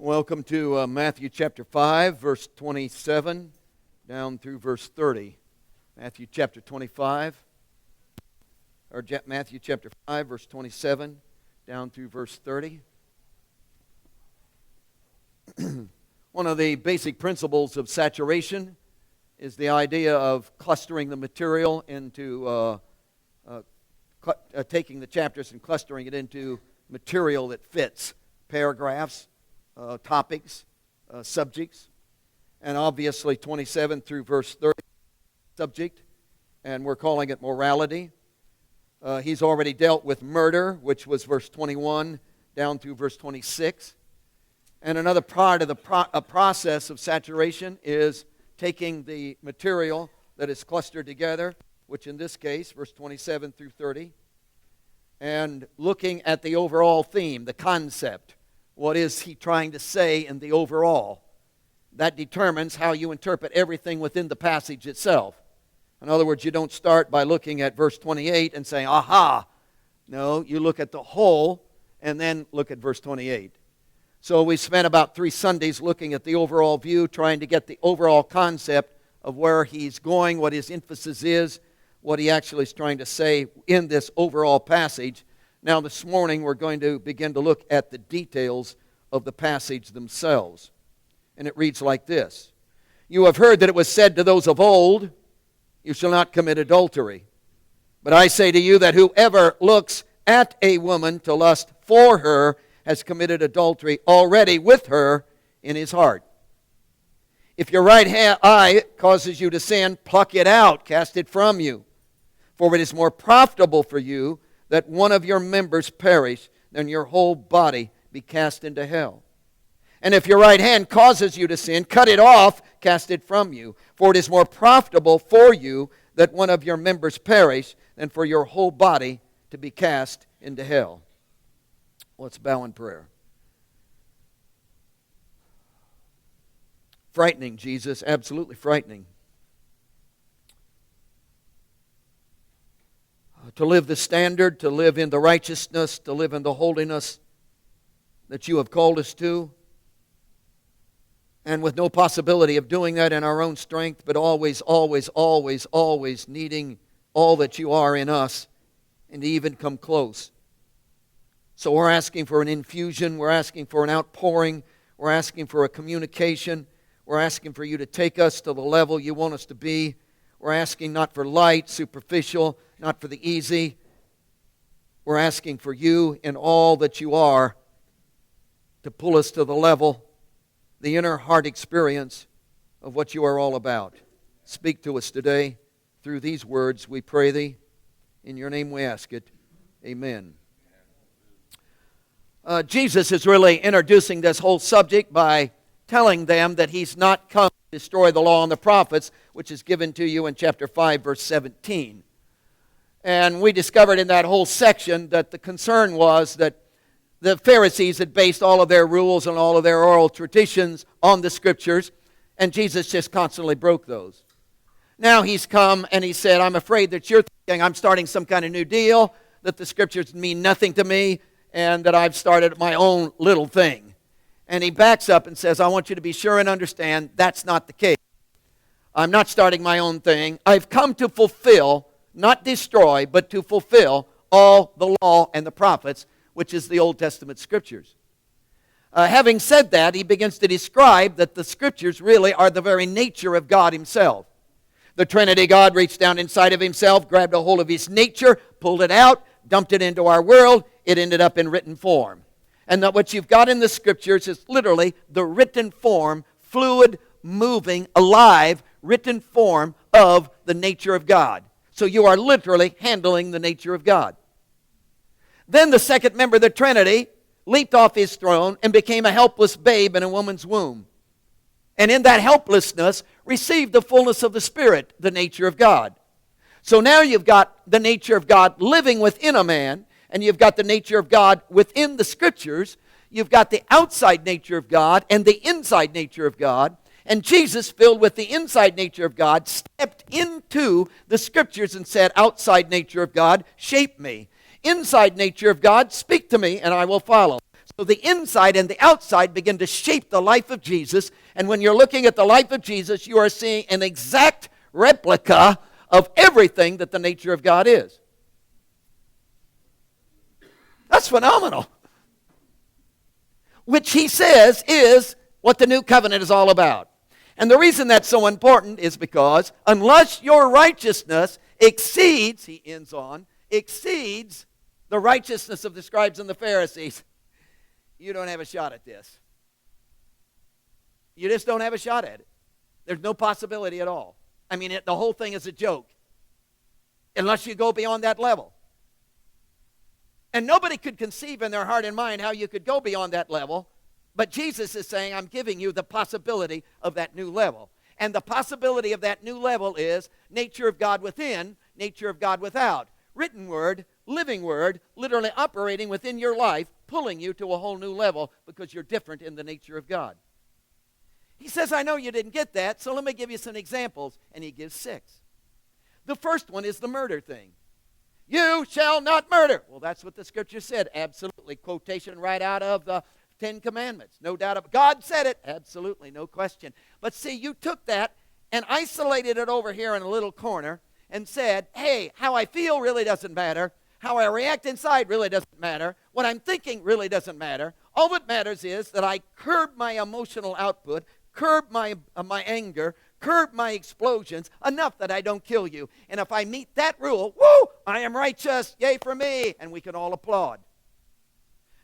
Welcome to Matthew chapter 5, verse 27, down through verse 30. Matthew chapter 25, or Matthew chapter 5, verse 27, down through verse 30. One of the basic principles of saturation is the idea of clustering the material into, taking the chapters and clustering it into material that fits, paragraphs, topics, subjects, and obviously 27 through verse 30 subject, and we're calling it morality. He's already dealt with murder, which was verse 21 down through verse 26. And another part of the process of saturation is taking the material that is clustered together, which in this case, verse 27 through 30, and looking at the overall theme, the concept. What is he trying to say in the overall? That determines how you interpret everything within the passage itself. In other words, you don't start by looking at verse 28 and saying, aha. No, you look at the whole and then look at verse 28. So we spent about 3 Sundays looking at the overall view, trying to get the overall concept of where he's going, what his emphasis is, what he actually is trying to say in this overall passage. Now this morning we're going to begin to look at the details of the passage themselves. And it reads like this. You have heard that it was said to those of old, you shall not commit adultery. But I say to you that whoever looks at a woman to lust for her has committed adultery already with her in his heart. If your right eye causes you to sin, pluck it out, cast it from you. For it is more profitable for you that one of your members perish than your whole body be cast into hell. And if your right hand causes you to sin, cut it off, cast it from you. For it is more profitable for you that one of your members perish than for your whole body to be cast into hell. Let's bow in prayer. Frightening, Jesus, absolutely frightening. To live the standard, to live in the righteousness, to live in the holiness that you have called us to. And with no possibility of doing that in our own strength, but always, always, always, always needing all that you are in us and to even come close. So we're asking for an infusion, we're asking for an outpouring, we're asking for a communication, we're asking for you to take us to the level you want us to be. We're asking not for light, superficial, not for the easy. We're asking for you in all that you are to pull us to the level, the inner heart experience of what you are all about. Speak to us today through these words, we pray thee. In your name we ask it. Amen. Jesus is really introducing this whole subject by telling them that he's not come to destroy the law and the prophets, which is given to you in chapter 5, verse 17. And we discovered in that whole section that the concern was that the Pharisees had based all of their rules and all of their oral traditions on the Scriptures, and Jesus just constantly broke those. Now he's come and he said, I'm afraid that you're thinking I'm starting some kind of new deal, that the Scriptures mean nothing to me, and that I've started my own little thing. And he backs up and says, I want you to be sure and understand that's not the case. I'm not starting my own thing. I've come to fulfill, not destroy, but to fulfill all the law and the prophets, which is the Old Testament Scriptures. Having said that, he begins to describe that the Scriptures really are the very nature of God Himself. The Trinity God reached down inside of Himself, grabbed a hold of His nature, pulled it out, dumped it into our world. It ended up in written form. And that what you've got in the Scriptures is literally the written form, fluid, moving, alive, written form of the nature of God. So you are literally handling the nature of God. Then the second member of the Trinity leaped off his throne and became a helpless babe in a woman's womb. And in that helplessness received the fullness of the Spirit, the nature of God. So now you've got the nature of God living within a man, and you've got the nature of God within the Scriptures. You've got the outside nature of God and the inside nature of God. And Jesus, filled with the inside nature of God, stepped into the Scriptures and said, outside nature of God, shape me. Inside nature of God, speak to me and I will follow. So the inside and the outside begin to shape the life of Jesus. And when you're looking at the life of Jesus, you are seeing an exact replica of everything that the nature of God is. That's phenomenal. Which he says is what the new covenant is all about. And the reason that's so important is because unless your righteousness exceeds, he ends on, exceeds the righteousness of the scribes and the Pharisees, you don't have a shot at this. You just don't have a shot at it. There's no possibility at all. I mean, the whole thing is a joke. Unless you go beyond that level. And nobody could conceive in their heart and mind how you could go beyond that level. But Jesus is saying, I'm giving you the possibility of that new level. And the possibility of that new level is nature of God within, nature of God without. Written word, living word, literally operating within your life, pulling you to a whole new level because you're different in the nature of God. He says, I know you didn't get that, so let me give you some examples. And he gives 6. The first one is the murder thing. You shall not murder. Well, that's what the scripture said. Absolutely. Quotation right out of the 10 Commandments. No doubt about it. God said it. Absolutely. No question. But see, you took that and isolated it over here in a little corner and said, hey, how I feel really doesn't matter. How I react inside really doesn't matter. What I'm thinking really doesn't matter. All that matters is that I curb my emotional output, curb my anger, curb my explosions enough that I don't kill you. And if I meet that rule, woo, I am righteous, yay for me, and we can all applaud.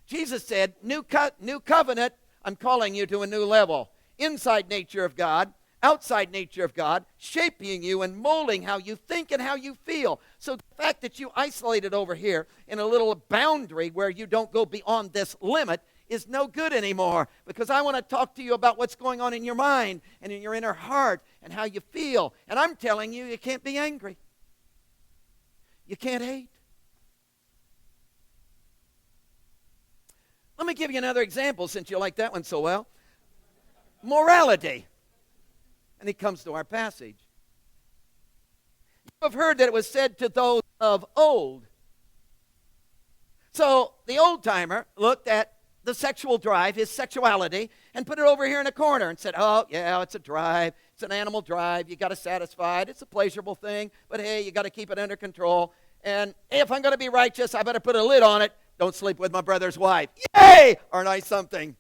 Jesus said, new covenant, I'm calling you to a new level. Inside nature of God, outside nature of God, shaping you and molding how you think and how you feel. So the fact that you isolated over here in a little boundary where you don't go beyond this limit is no good anymore, because I want to talk to you about what's going on in your mind and in your inner heart and how you feel. And I'm telling you, you can't be angry. You can't hate. Let me give you another example since you like that one so well. Morality. And he comes to our passage. You have heard that it was said to those of old. So the old-timer looked at the sexual drive, his sexuality, and put it over here in a corner and said, oh, yeah, it's a drive. It's an animal drive. You got to satisfy it. It's a pleasurable thing. But, hey, you got to keep it under control. And hey, if I'm going to be righteous, I better put a lid on it. Don't sleep with my brother's wife. Yay! Aren't I something?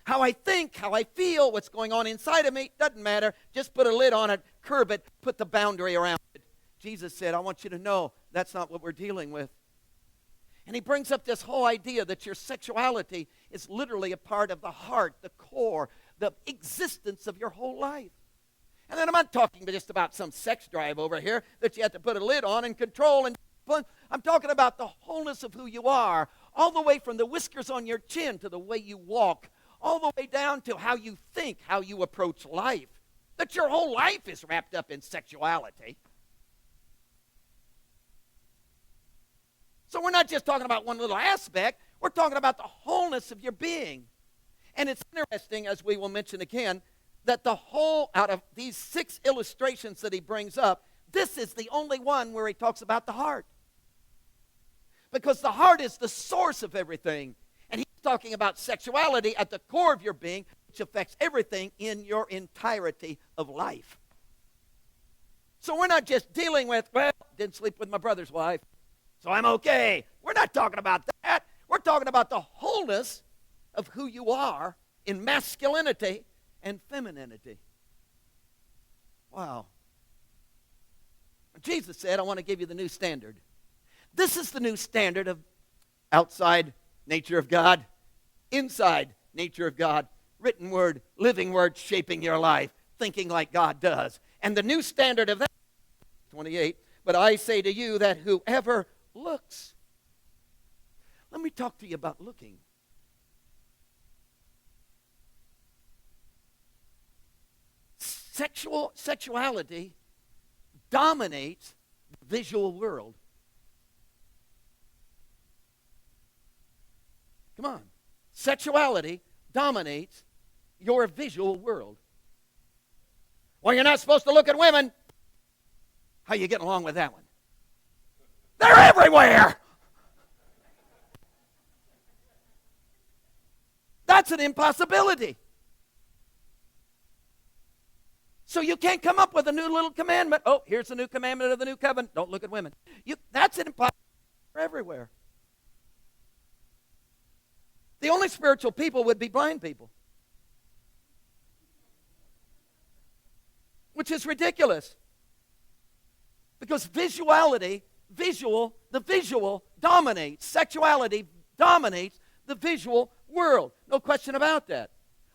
How I think, how I feel, what's going on inside of me, doesn't matter. Just put a lid on it, curb it, put the boundary around it. Jesus said, I want you to know that's not what we're dealing with. And he brings up this whole idea that your sexuality is literally a part of the heart, the core, the existence of your whole life. And then I'm not talking just about some sex drive over here that you have to put a lid on and control and discipline. I'm talking about the wholeness of who you are, all the way from the whiskers on your chin to the way you walk, all the way down to how you think, how you approach life. That your whole life is wrapped up in sexuality. So we're not just talking about one little aspect. We're talking about the wholeness of your being. And it's interesting, as we will mention again, that the whole, out of these 6 illustrations that he brings up, this is the only one where he talks about the heart. Because the heart is the source of everything. And he's talking about sexuality at the core of your being, which affects everything in your entirety of life. So we're not just dealing with, well, didn't sleep with my brother's wife, so I'm okay. We're not talking about that. We're talking about the wholeness of who you are in masculinity and femininity. Wow. Jesus said, I want to give you the new standard. This is the new standard of outside nature of God, inside nature of God, written word, living word, shaping your life, thinking like God does. And the new standard of that, 28, but I say to you that whoever looks. Let me talk to you about looking. Sexuality dominates the visual world. Come on. Sexuality dominates your visual world. Well, you're not supposed to look at women. How are you getting along with that one? They're everywhere. That's an impossibility. So you can't come up with a new little commandment. Oh, here's the new commandment of the new covenant. Don't look at women. That's an impossibility everywhere. The only spiritual people would be blind people. Which is ridiculous. Because the visual dominates. Sexuality dominates the visual world. No question about that.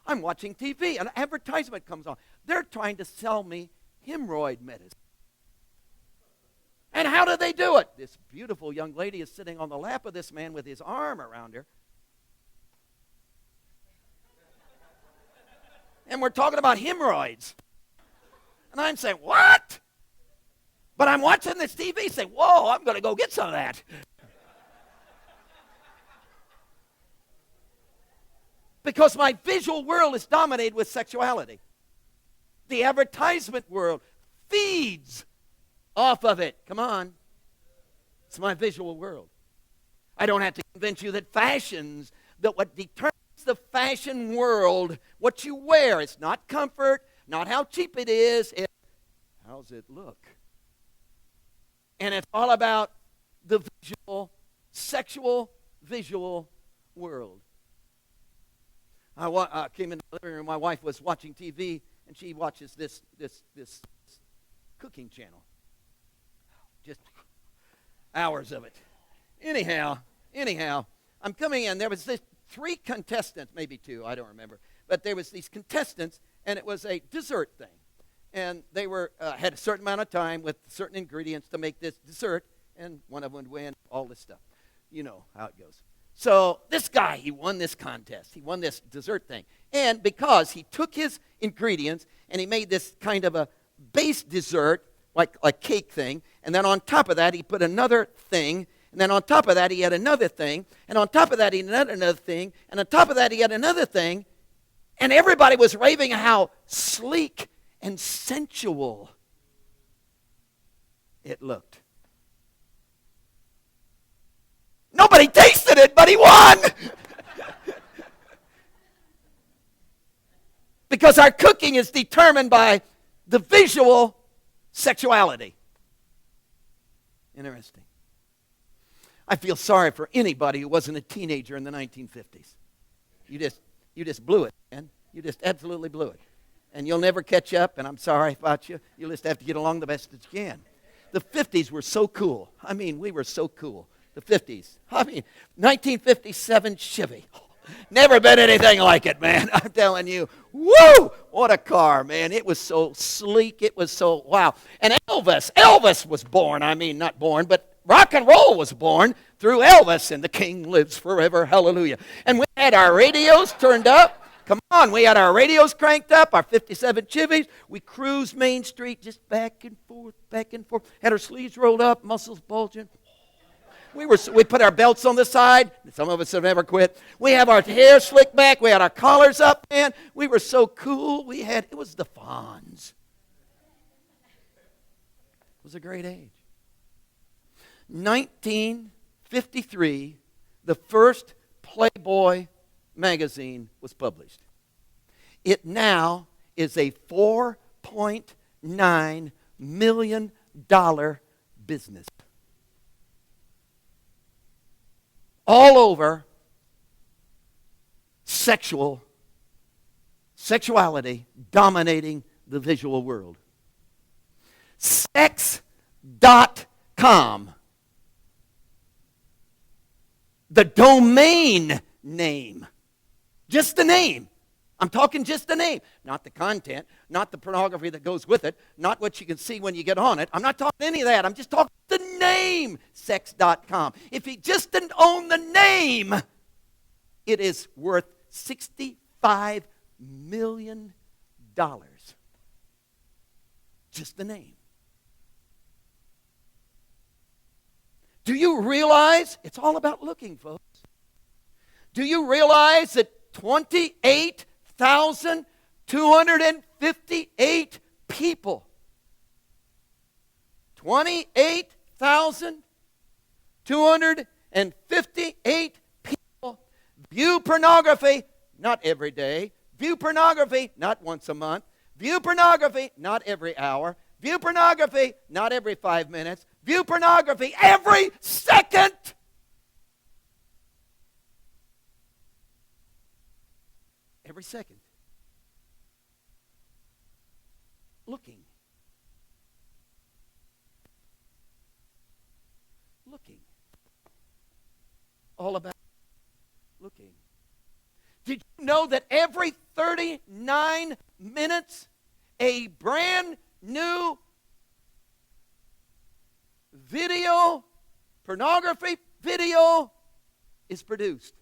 I'm watching TV, an advertisement comes on. They're trying to sell me hemorrhoid medicine. And how do they do it? This beautiful young lady is sitting on the lap of this man with his arm around her. And we're talking about hemorrhoids. And I'm saying, what? But I'm watching this TV saying, whoa, I'm going to go get some of that. Because my visual world is dominated with sexuality. The advertisement world feeds off of it. Come on. It's my visual world. I don't have to convince you that what determines the fashion world, what you wear, it's not comfort, not how cheap it is, it's how's it look. And it's all about the sexual visual world. I came in the living room. My wife was watching TV, and she watches this cooking channel. Just hours of it. Anyhow, I'm coming in. There was this 3 contestants, maybe 2, I don't remember. But there was these contestants, and it was a dessert thing. And they had a certain amount of time with certain ingredients to make this dessert, and one of them would win, all this stuff. You know how it goes. So this guy, he won this contest. He won this dessert thing. And because he took his ingredients and he made this kind of a base dessert, like cake thing, and then on top of that he put another thing, and then on top of that he had another thing, and on top of that he had another thing, and on top of that he had another thing, and everybody was raving how sleek and sensual it looked. Nobody tasted it, but he won. Because our cooking is determined by the visual sexuality. Interesting. I feel sorry for anybody who wasn't a teenager in the 1950s. You just blew it, man. You just absolutely blew it. And you'll never catch up, and I'm sorry about you. You'll just have to get along the best that you can. The 50s were so cool. I mean, we were so cool. The 50s. I mean, 1957 Chevy. Never been anything like it, man. I'm telling you. Woo! What a car, man. It was so sleek. It was so, wow. And Elvis was born. I mean, not born, but rock and roll was born through Elvis, and the King lives forever. Hallelujah. And we had our radios turned up. Come on, we had our radios cranked up, our 57 Chevys. We cruised Main Street just back and forth, back and forth. Had our sleeves rolled up, muscles bulging. We put our belts on the side. Some of us have never quit. We have our hair slicked back. We had our collars up, man. We were so cool. It was the Fonz. It was a great age. 1953, the first Playboy magazine was published. It now is a $4.9 million business. All over sexuality dominating the visual world. Sex.com. The domain name. Just the name. I'm talking just the name. Not the content, not the pornography that goes with it, not what you can see when you get on it. I'm not talking any of that. I'm just talking the name, sex.com. If he just didn't own the name, it is worth $65 million. Just the name. Do you realize it's all about looking, folks? Do you realize that 28,258 people, 28,258 people view pornography not every day. View pornography, not once a month. View pornography, not every hour. View pornography, not every 5 minutes. View pornography every second. Every second. Looking. Looking. All about looking. Did you know that every 39 minutes a brand new video, pornography video is produced?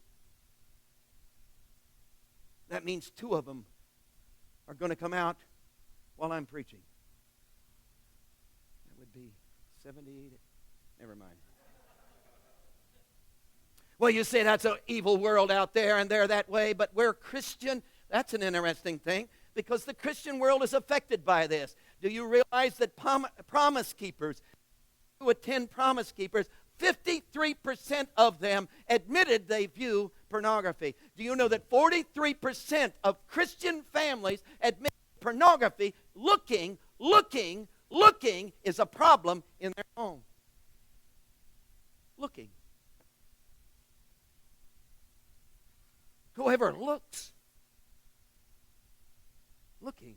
That means 2 of them are going to come out while I'm preaching. That would be 78. Never mind. Well, you say that's an evil world out there and they're that way, but we're Christian. That's an interesting thing because the Christian world is affected by this. Do you realize that promise keepers, who attend promise keepers, 53% of them admitted they view pornography. Do you know that 43% of Christian families admit pornography, looking is a problem in their home? Looking. Whoever looks. Looking.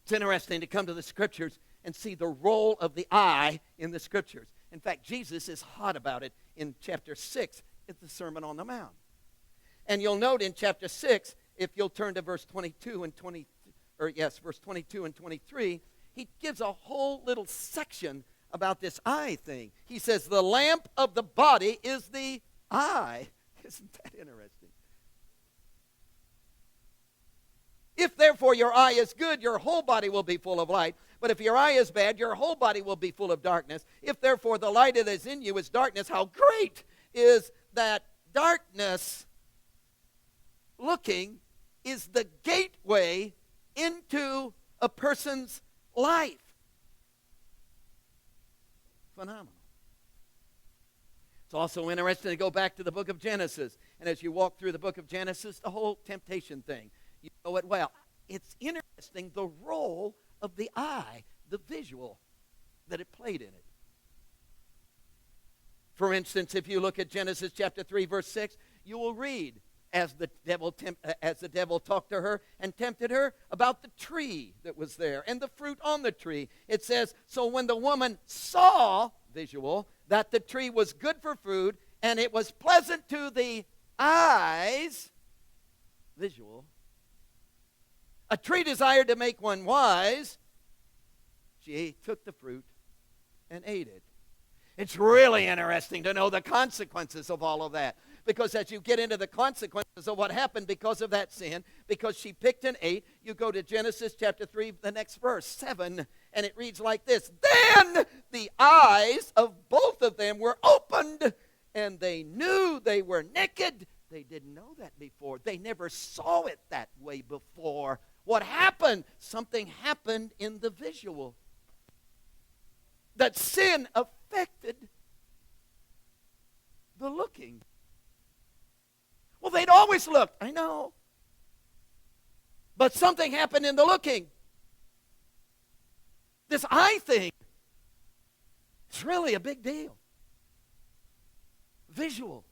It's interesting to come to the Scriptures and see the role of the eye in the Scriptures. In fact, Jesus is hot about it in chapter 6 at the Sermon on the Mount. And you'll note in chapter 6, if you'll turn to verse 22 and 23, he gives a whole little section about this eye thing. He says, the lamp of the body is the eye. Isn't that interesting? If therefore your eye is good, your whole body will be full of light. But if your eye is bad, your whole body will be full of darkness. If therefore the light that is in you is darkness, how great is that darkness? Looking is the gateway into a person's life. Phenomenal. It's also interesting to go back to the book of Genesis. And as you walk through the book of Genesis, the whole temptation thing. You know it well. It's interesting the role of the eye, the visual that it played in it. For instance, if you look at Genesis chapter 3, verse 6, you will read as the devil talked to her and tempted her about the tree that was there and the fruit on the tree. It says, so when the woman saw, visual, that the tree was good for food and it was pleasant to the eyes, visual, a tree desired to make one wise, she took the fruit and ate it. It's really interesting to know the consequences of all of that. Because as you get into the consequences of what happened because of that sin, because she picked and ate, you go to Genesis chapter 3, the next verse, 7, and it reads like this. Then the eyes of both of them were opened, and they knew they were naked. They didn't know that before. They never saw it that way before. What happened? Something happened in the visual. That sin affected the looking. Well, they'd always looked. I know. But something happened in the looking. This eye thing, it's really a big deal. Visual.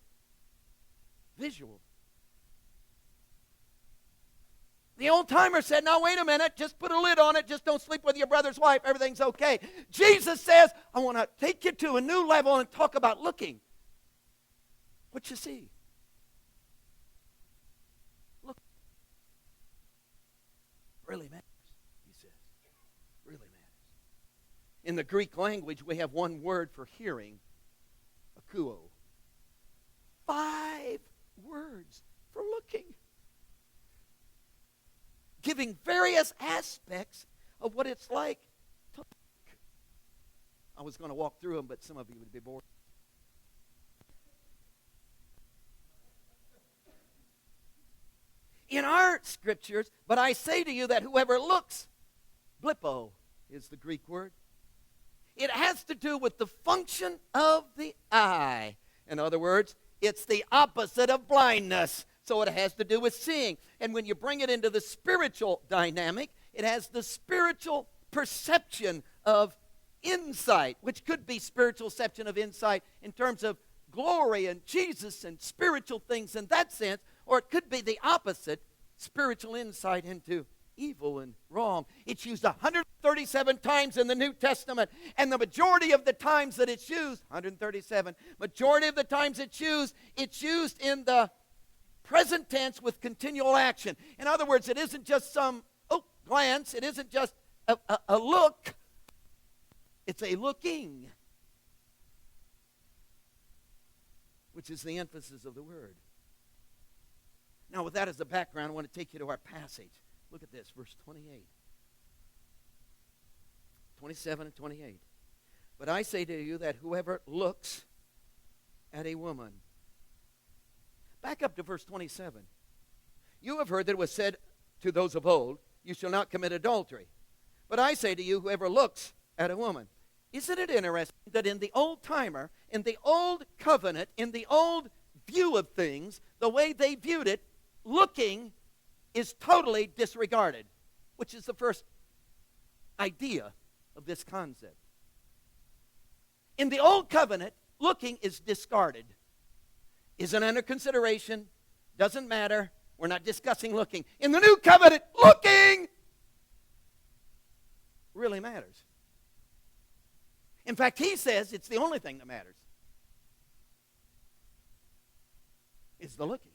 Visual. The old-timer said, now wait a minute, just put a lid on it, just don't sleep with your brother's wife, everything's okay. Jesus says, I want to take you to a new level and talk about looking. What you see? Look. Really matters, he says. Really matters. In the Greek language, we have one word for hearing, akuo. 5 words for looking. Giving various aspects of what it's like to look. I was going to walk through them, but some of you would be bored. In our scriptures, but I say to you that whoever looks, blipo is the Greek word, it has to do with the function of the eye. In other words, it's the opposite of blindness. So it has to do with seeing. And when you bring it into the spiritual dynamic, it has the spiritual perception of insight, which could be spiritual perception of insight in terms of glory and Jesus and spiritual things in that sense, or it could be the opposite, spiritual insight into evil and wrong. It's used 137 times in the New Testament, and the majority of the times that it's used, 137, majority of the times it's used in the present tense with continual action. In other words, it isn't just some glance, it isn't just a look, it's a looking, which is the emphasis of the word. Now, with that as the background, I want to take you to our passage. Look at this, verse 28. 27 and 28. But I say to you that whoever looks at a woman. Back up to verse 27. You have heard that it was said to those of old, you shall not commit adultery. But I say to you, whoever looks at a woman. Isn't it interesting that in the old timer, in the old covenant, in the old view of things, the way they viewed it, looking is totally disregarded, which is the first idea of this concept. In the old covenant, looking is discarded. Isn't under consideration, doesn't matter, we're not discussing looking. In the new covenant, looking really matters. In fact, he says it's the only thing that matters. Is the looking.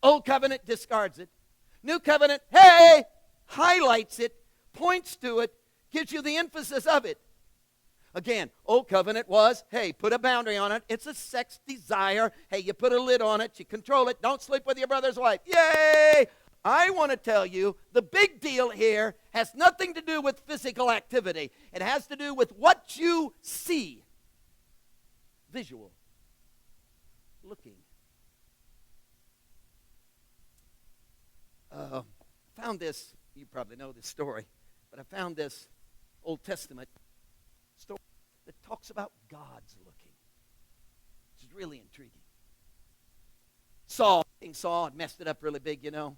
Old covenant discards it. New covenant, hey, highlights it, points to it, gives you the emphasis of it. Again, old covenant was, hey, put a boundary on it. It's a sex desire. Hey, you put a lid on it. You control it. Don't sleep with your brother's wife. Yay! I want to tell you, the big deal here has nothing to do with physical activity. It has to do with what you see. Visual. Looking. Found this, you probably know this story, but I found this Old Testament story that talks about God's looking. Which is really intriguing. King Saul had messed it up really big, you know.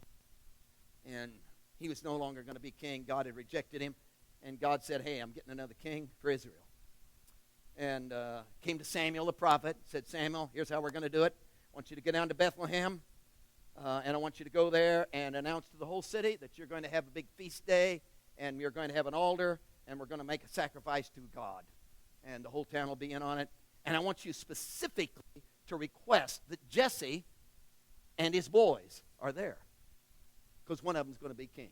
And he was no longer going to be king. God had rejected him. And God said, hey, I'm getting another king for Israel. And came to Samuel the prophet, said, Samuel, here's how we're going to do it. I want you to go down to Bethlehem. And I want you to go there and announce to the whole city that you're going to have a big feast day, and you're going to have an altar, and we're going to make a sacrifice to God. And the whole town will be in on it. And I want you specifically to request that Jesse and his boys are there, because one of them is going to be king.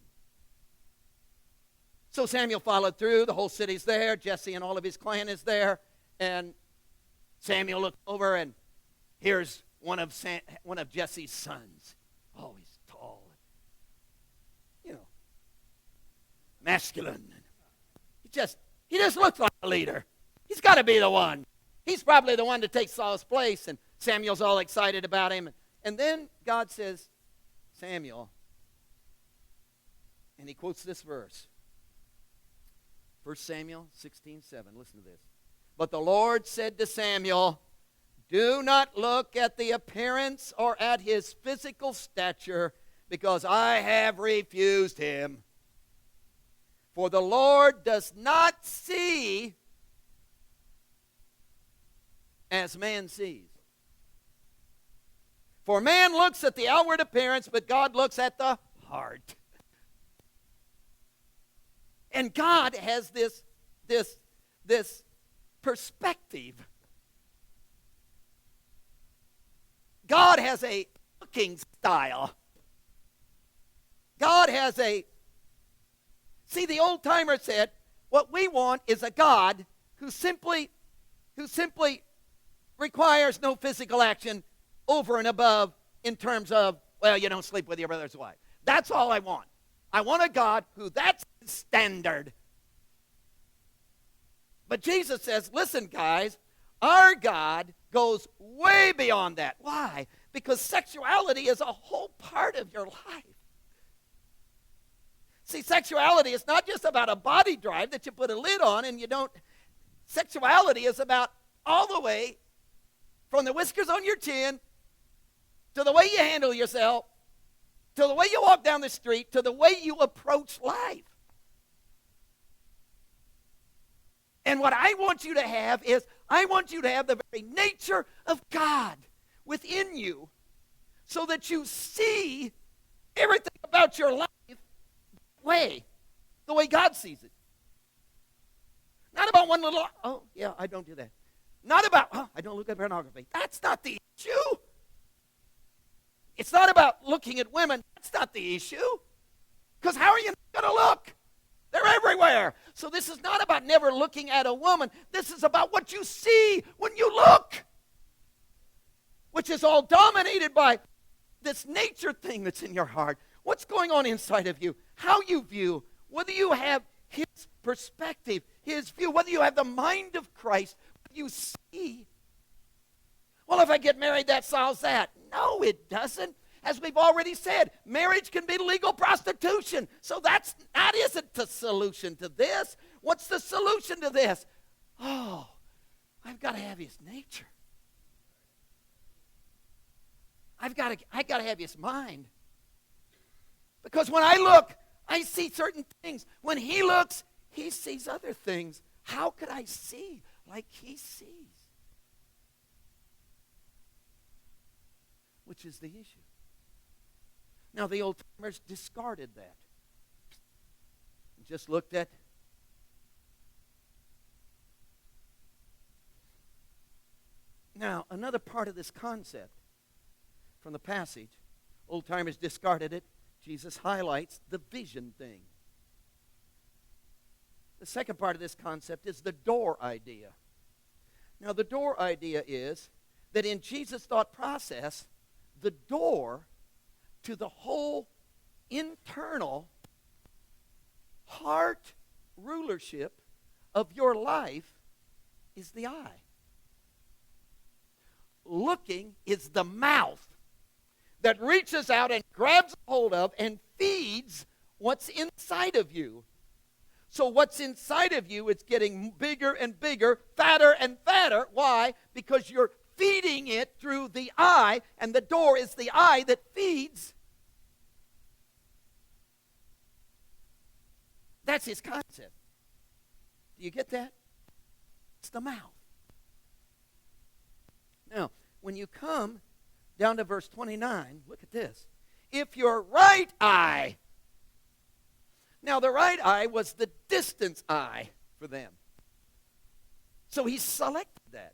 So Samuel followed through. The whole city's there. Jesse and all of his clan is there. And Samuel looked over, and here's one of Jesse's sons. Oh, he's tall. You know, masculine. He just looks like a leader. He's got to be the one. He's probably the one to take Saul's place. And Samuel's all excited about him. And then God says, Samuel, and he quotes this verse. 1 Samuel 16:7. Listen to this. But the Lord said to Samuel, do not look at the appearance or at his physical stature, because I have refused him. For the Lord does not see as man sees. For man looks at the outward appearance, but God looks at the heart. And God has this perspective. God has a looking style. God has a... See, the old-timer said, what we want is a God who simply requires no physical action over and above in terms of, well, you don't sleep with your brother's wife. That's all I want. I want a God who that's his standard. But Jesus says, listen, guys, our God goes way beyond that. Why? Because sexuality is a whole part of your life. See, sexuality is not just about a body drive that you put a lid on and you don't. Sexuality is about all the way from the whiskers on your chin to the way you handle yourself, to the way you walk down the street, to the way you approach life. And what I want you to have is, I want you to have the very nature of God within you so that you see everything about your life the way God sees it. Not about one little, oh, yeah, I don't do that. Not about, oh, I don't look at pornography. That's not the issue. It's not about looking at women. That's not the issue. Because how are you going to look? They're everywhere. So this is not about never looking at a woman. This is about what you see when you look, which is all dominated by this nature thing that's in your heart. What's going on inside of you? How you view, whether you have his perspective, his view, whether you have the mind of Christ, you see. Well, if I get married, that solves that. No, it doesn't. As we've already said, marriage can be legal prostitution. So that isn't the solution to this. What's the solution to this? Oh, I've got to have his nature. I got to have his mind. Because when I look, I see certain things. When he looks, he sees other things. How could I see like he sees? Which is the issue. Now, the old-timers discarded that. Just looked at now, another part of this concept from the passage, old-timers discarded it. Jesus highlights the vision thing. The second part of this concept is the door idea. Now, the door idea is that in Jesus' thought process, the door to the whole internal heart rulership of your life is the eye. Looking is the mouth that reaches out and grabs hold of and feeds what's inside of you. So what's inside of you is getting bigger and bigger, fatter and fatter. Why? Because you're feeding it through the eye, and the door is the eye that feeds. That's his concept. Do you get that? It's the mouth. Now, when you come down to verse 29, look at this. If your right eye, now the right eye was the distance eye for them. So he selected that.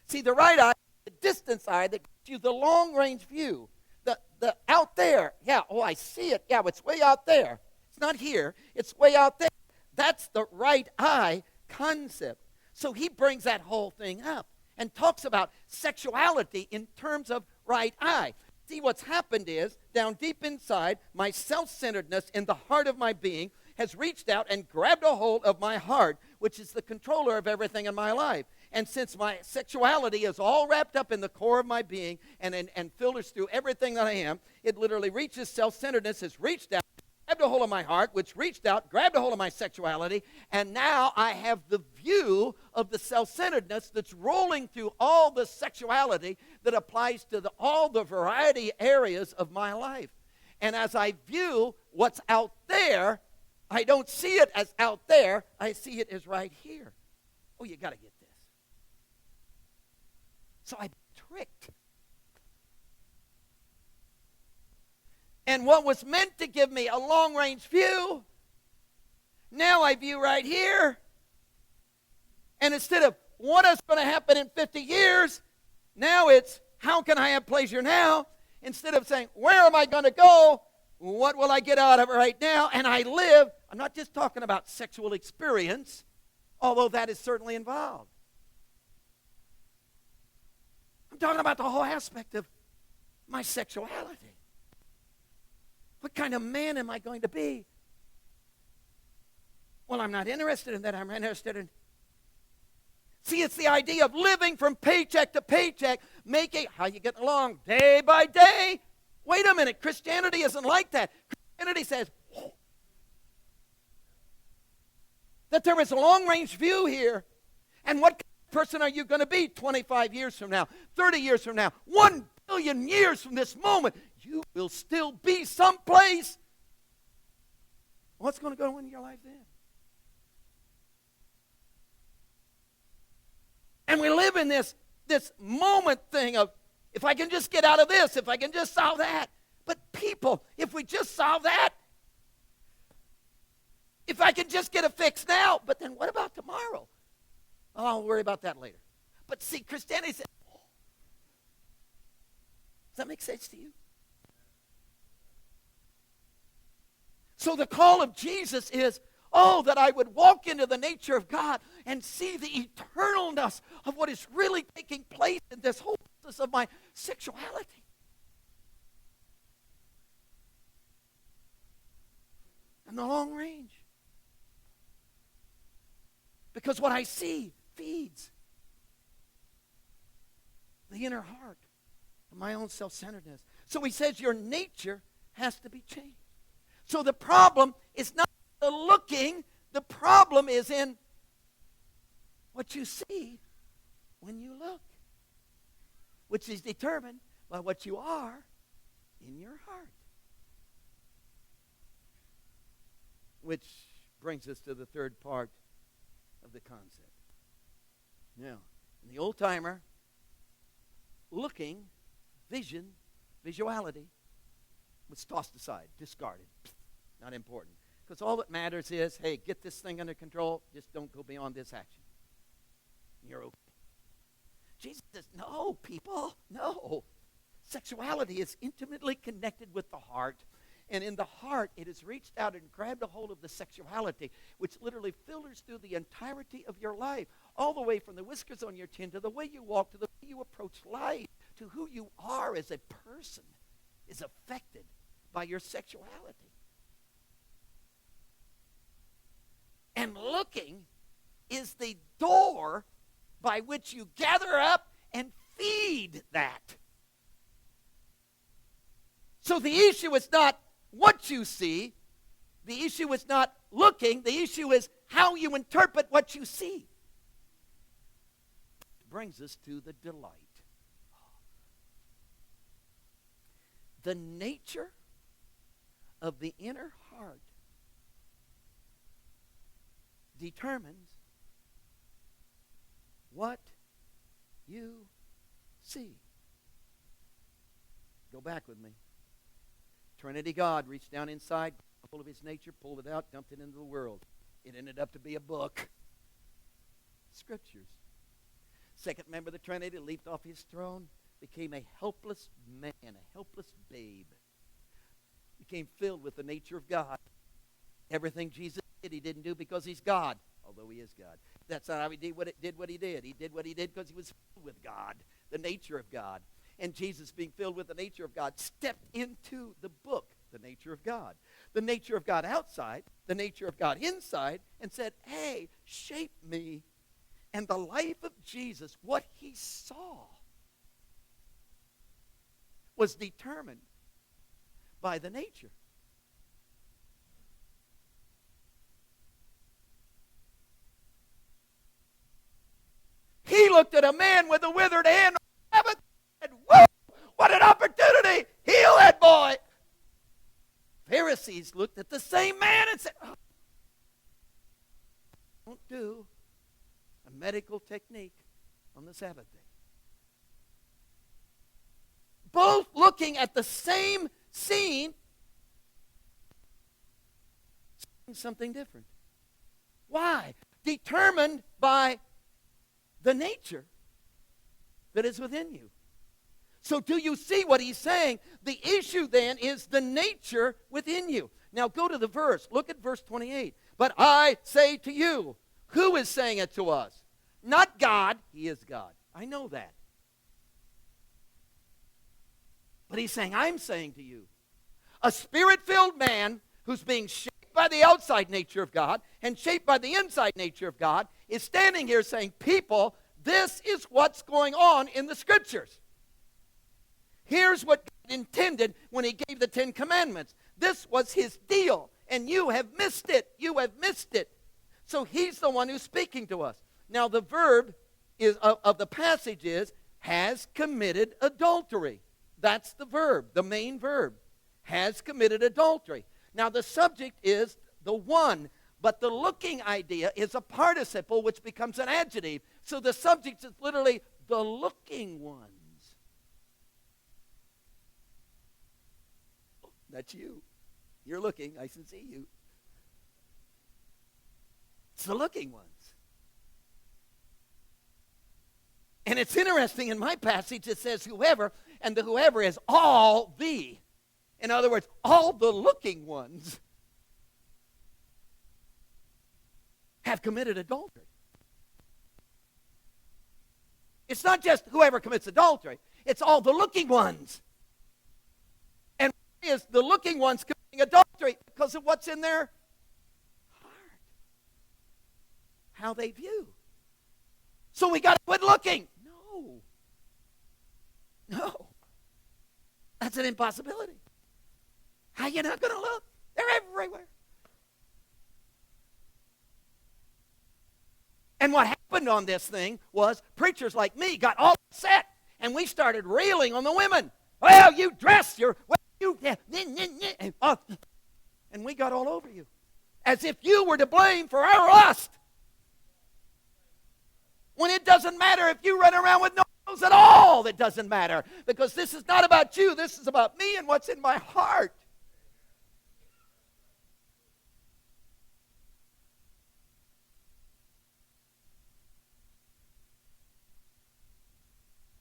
See, the right eye, the distance eye that gives you the long-range view. The out there, yeah, oh, I see it. Yeah, it's way out there. It's not here. It's way out there. That's the right eye concept. So he brings that whole thing up and talks about sexuality in terms of right eye. See, what's happened is, down deep inside, my self-centeredness in the heart of my being has reached out and grabbed a hold of my heart, which is the controller of everything in my life. And since my sexuality is all wrapped up in the core of my being and filters through everything that I am, it literally reaches self-centeredness, has reached out, grabbed a hold of my heart, which reached out, grabbed a hold of my sexuality, and now I have the view of the self-centeredness that's rolling through all the sexuality that applies to all the variety areas of my life. And as I view what's out there, I don't see it as out there, I see it as right here. Oh, you got to get this. So I'm tricked. And what was meant to give me a long-range view, now I view right here. And instead of what is going to happen in 50 years, now it's how can I have pleasure now? Instead of saying, where am I going to go? What will I get out of it right now? And I live. I'm not just talking about sexual experience, although that is certainly involved. I'm talking about the whole aspect of my sexuality. What kind of man am I going to be? Well, I'm not interested in that. I'm interested in... See, it's the idea of living from paycheck to paycheck, making... How you getting along? Day by day. Wait a minute. Christianity isn't like that. Christianity says that there is a long-range view here. And what kind of person are you going to be 25 years from now, 30 years from now, 1 million years from this moment, you will still be someplace. What's going to go on in your life then? And we live in this moment thing of, if I can just get out of this, if I can just solve that. But people, if we just solve that, if I can just get a fix now, but then what about tomorrow? Oh, I'll worry about that later. But see, Christianity says, oh. Does that make sense to you? So the call of Jesus is, oh, that I would walk into the nature of God and see the eternalness of what is really taking place in this whole process of my sexuality. And the long range. Because what I see feeds the inner heart of my own self-centeredness. So he says your nature has to be changed. So the problem is not the looking. The problem is in what you see when you look, which is determined by what you are in your heart. Which brings us to the third part of the concept. Now, in the old-timer, looking, vision, visuality was tossed aside, discarded. Not important. Because all that matters is, hey, get this thing under control. Just don't go beyond this action. You're okay. Jesus says, no, people, no. Sexuality is intimately connected with the heart. And in the heart, it has reached out and grabbed a hold of the sexuality, which literally filters through the entirety of your life, all the way from the whiskers on your chin to the way you walk, to the way you approach life, to who you are as a person is affected by your sexuality. And looking is the door by which you gather up and feed that. So the issue is not what you see. The issue is not looking. The issue is how you interpret what you see. It brings us to the delight. The nature of the inner heart determines what you see. Go back with me. Trinity God reached down inside, full of his nature, pulled it out, dumped it into the world. It ended up to be a book. Scriptures. Second member of the Trinity leaped off his throne, became a helpless man, a helpless babe. Became filled with the nature of God. Everything Jesus did, he didn't do because he's God, although he is God. That's not how he did what he did. He did what he did because he was filled with God, the nature of God. And Jesus, being filled with the nature of God, stepped into the book, the nature of God. The nature of God outside, the nature of God inside, and said, hey, shape me. And the life of Jesus, what he saw, was determined by the nature. He looked at a man with a withered hand and said, whoa, what an opportunity. Heal that boy. Pharisees looked at the same man and said, oh, don't do a medical technique on the Sabbath day. Both looking at the same scene, seeing something different. Why? Determined by the nature that is within you. So do you see what he's saying? The issue then is the nature within you. Now go to the verse. Look at verse 28. But I say to you, who is saying it to us? Not God. He is God. I know that. But he's saying, I'm saying to you, a spirit-filled man who's being shaped by the outside nature of God and shaped by the inside nature of God is standing here saying, people, this is what's going on in the Scriptures. Here's what God intended when he gave the 10 Commandments. This was his deal, and you have missed it. You have missed it. So he's the one who's speaking to us. Now the verb of the passage is, has committed adultery. That's the verb, the main verb. Has committed adultery. Now the subject is the one, but the looking idea is a participle which becomes an adjective. So the subject is literally the looking ones. That's you. You're looking. I can see you. It's the looking ones. And it's interesting, in my passage it says whoever, and the whoever is all the. In other words, all the looking ones have committed adultery. It's not just whoever commits adultery. It's all the looking ones. And why is the looking ones committing adultery? Because of what's in their heart. How they view. So we got to quit looking. No. That's an impossibility. How you not going to look? They're everywhere. And what happened on this thing was preachers like me got all upset, and we started railing on the women. Well, you dress, and we got all over you. As if you were to blame for our lust. When it doesn't matter if you run around with no nose at all, that doesn't matter. Because this is not about you, this is about me and what's in my heart.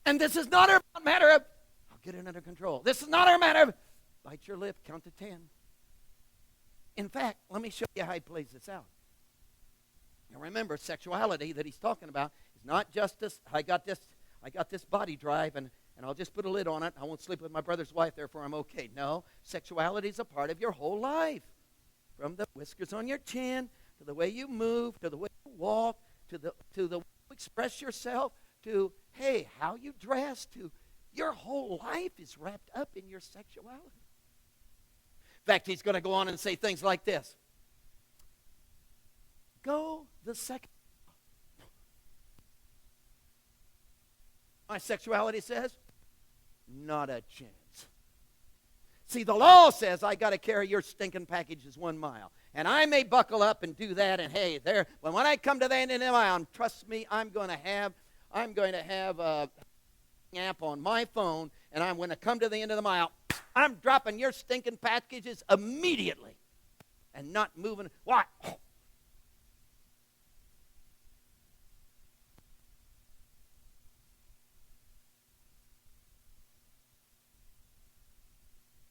And this is not a matter of, I'll get it under control. This is not a matter of, bite your lip, count to 10. In fact, let me show you how he plays this out. Now remember, sexuality that he's talking about is not just this, I got this body drive, and I'll just put a lid on it. I won't sleep with my brother's wife, therefore I'm okay. No, sexuality is a part of your whole life. From the whiskers on your chin, to the way you move, to the way you walk, to the way you express yourself, to, hey, how you dress, to your whole life is wrapped up in your sexuality. In fact, he's going to go on and say things like this. Go the second. My sexuality says, not a chance. See, the law says I got to carry your stinking packages 1 mile. And I may buckle up and do that, and hey, there. But when I come to the end of the mile, trust me, I'm going to have a app on my phone, and I'm going to come to the end of the mile. I'm dropping your stinking packages immediately and not moving. Why?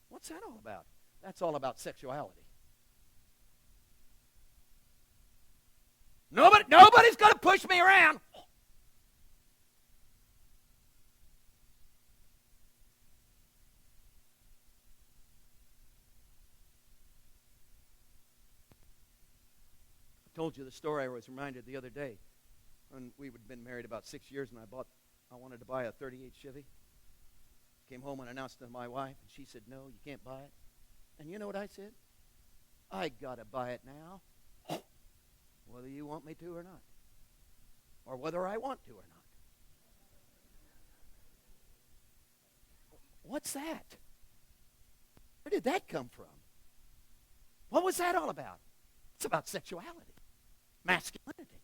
What's that all about? That's all about sexuality. Nobody's going to push me around. I told you the story I was reminded the other day when we had been married about 6 years, and I wanted to buy a 38 Chevy. Came home and announced it to my wife, and she said, no, you can't buy it. And you know what I said? I got to buy it now, whether you want me to or not, or whether I want to or not. What's that? Where did that come from? What was that all about? It's about sexuality, masculinity.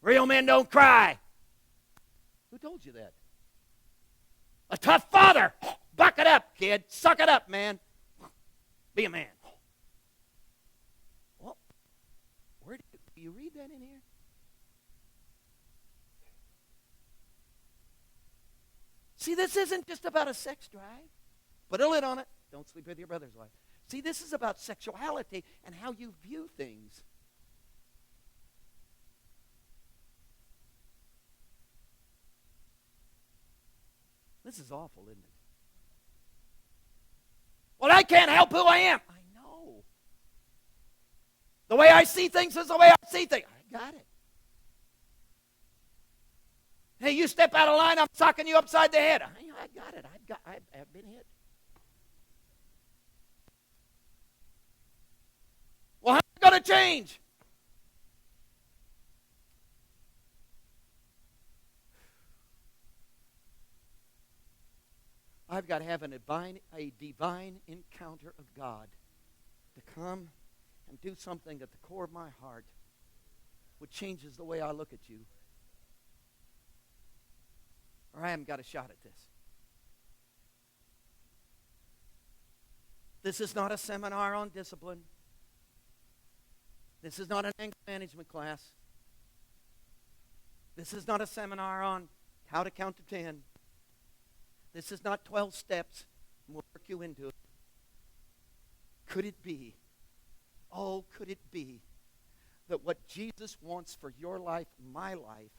Real men don't cry. Who told you that? A tough father. Buck it up, kid. Suck it up, man. Be a man. Well, where do you read that in here? See, this isn't just about a sex drive. Put a lid on it. Don't sleep with your brother's wife. See, this is about sexuality and how you view things. This is awful, isn't it? Well, I can't help who I am. I know. The way I see things is the way I see things. I got it. Hey, you step out of line, I'm socking you upside the head. I got it. I've been hit. Well, how am I going to change? I've got to have a divine encounter of God to come and do something at the core of my heart which changes the way I look at you. Or I haven't got a shot at this. This is not a seminar on discipline. This is not an anger management class. This is not a seminar on how to count to 10. This is not 12 steps, and we'll work you into it. Could it be, oh, could it be, that what Jesus wants for your life, my life,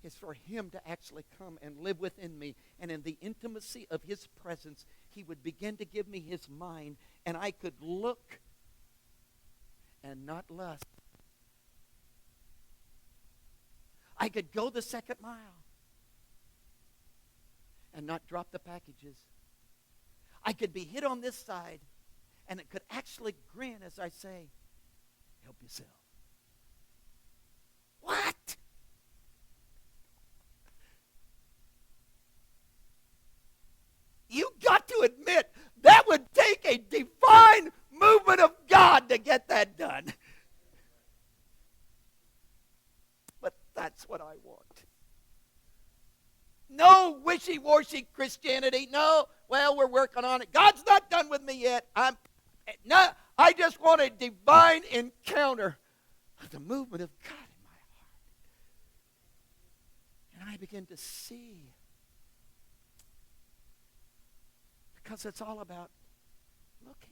is for Him to actually come and live within me, and in the intimacy of His presence, He would begin to give me His mind, and I could look and not lust. I could go the second mile and not drop the packages. I could be hit on this side, and it could actually grin as I say, help yourself. What? You got to admit, that would take a divine movement of God to get that done. But that's what I want. No wishy-washy Christianity. No, well, we're working on it. God's not done with me yet. I just want a divine encounter of the movement of God in my heart. And I begin to see. Because it's all about looking.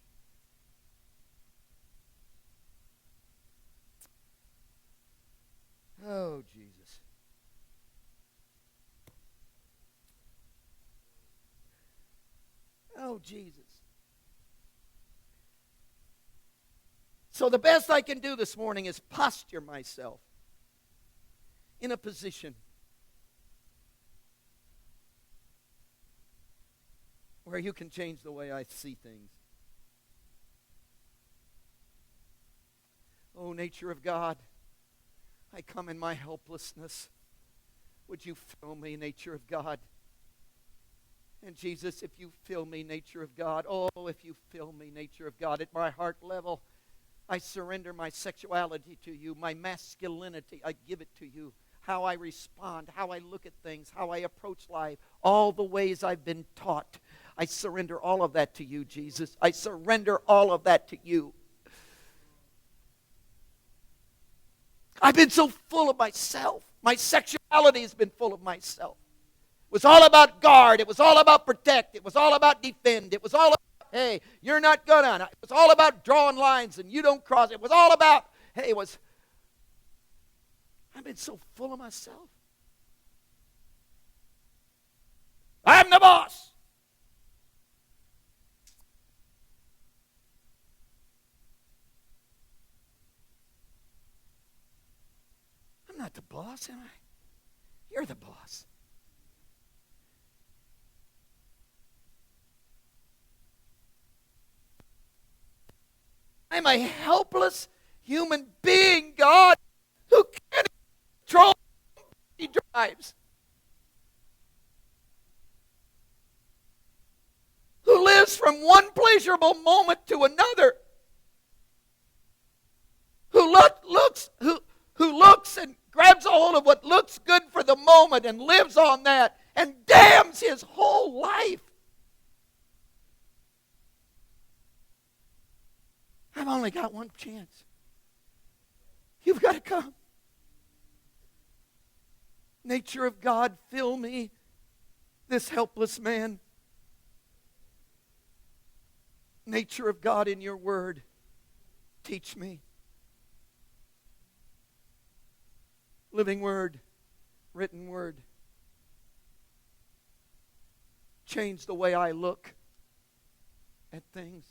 Oh, Jesus. Oh, Jesus. So the best I can do this morning is posture myself in a position where you can change the way I see things. Oh, nature of God, I come in my helplessness. Would you fill me, nature of God? And Jesus, if you fill me, nature of God, oh, if you fill me, nature of God, at my heart level, I surrender my sexuality to you, my masculinity, I give it to you. How I respond, how I look at things, how I approach life, all the ways I've been taught. I surrender all of that to you, Jesus. I surrender all of that to you. I've been so full of myself. My sexuality has been full of myself. It was all about guard. It was all about protect. It was all about defend. It was all about, hey, you're not gonna. It was all about drawing lines and you don't cross. It was all about, hey, I've been so full of myself. I'm the boss. I'm not the boss, am I? You're the boss. I'm a helpless human being, God, who can't control he drives. Who lives from one pleasurable moment to another. Who looks and grabs a hold of what looks good for the moment and lives on that and damns his whole life. I've only got one chance. You've got to come. Nature of God, fill me, this helpless man. Nature of God in your word, teach me. Living word, written word. Change the way I look at things.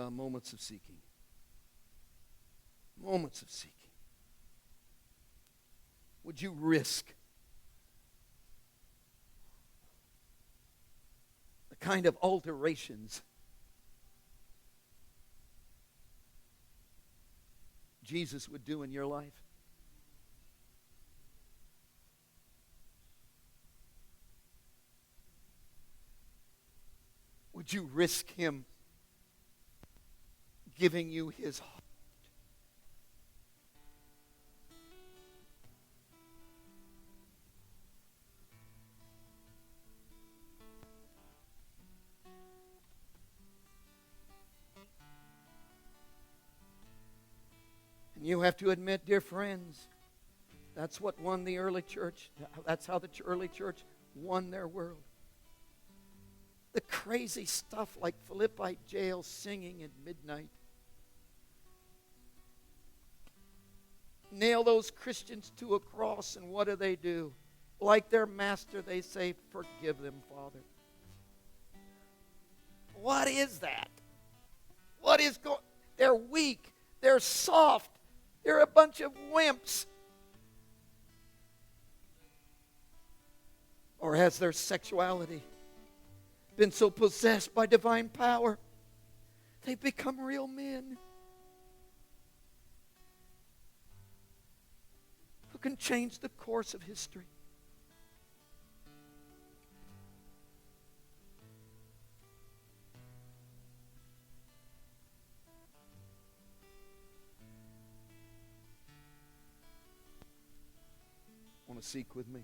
Moments of seeking. Moments of seeking. Would you risk the kind of alterations Jesus would do in your life? Would you risk Him giving you His heart? And you have to admit, dear friends, that's what won the early church. That's how the early church won their world. The crazy stuff like Philippi jail singing at midnight. Nail those Christians to a cross, and what do? Like their master, they say, "Forgive them, Father." What is that? What is going? They're weak. They're soft. They're a bunch of wimps. Or has their sexuality been so possessed by divine power, they've become real men who can change the course of history? Want to seek with me?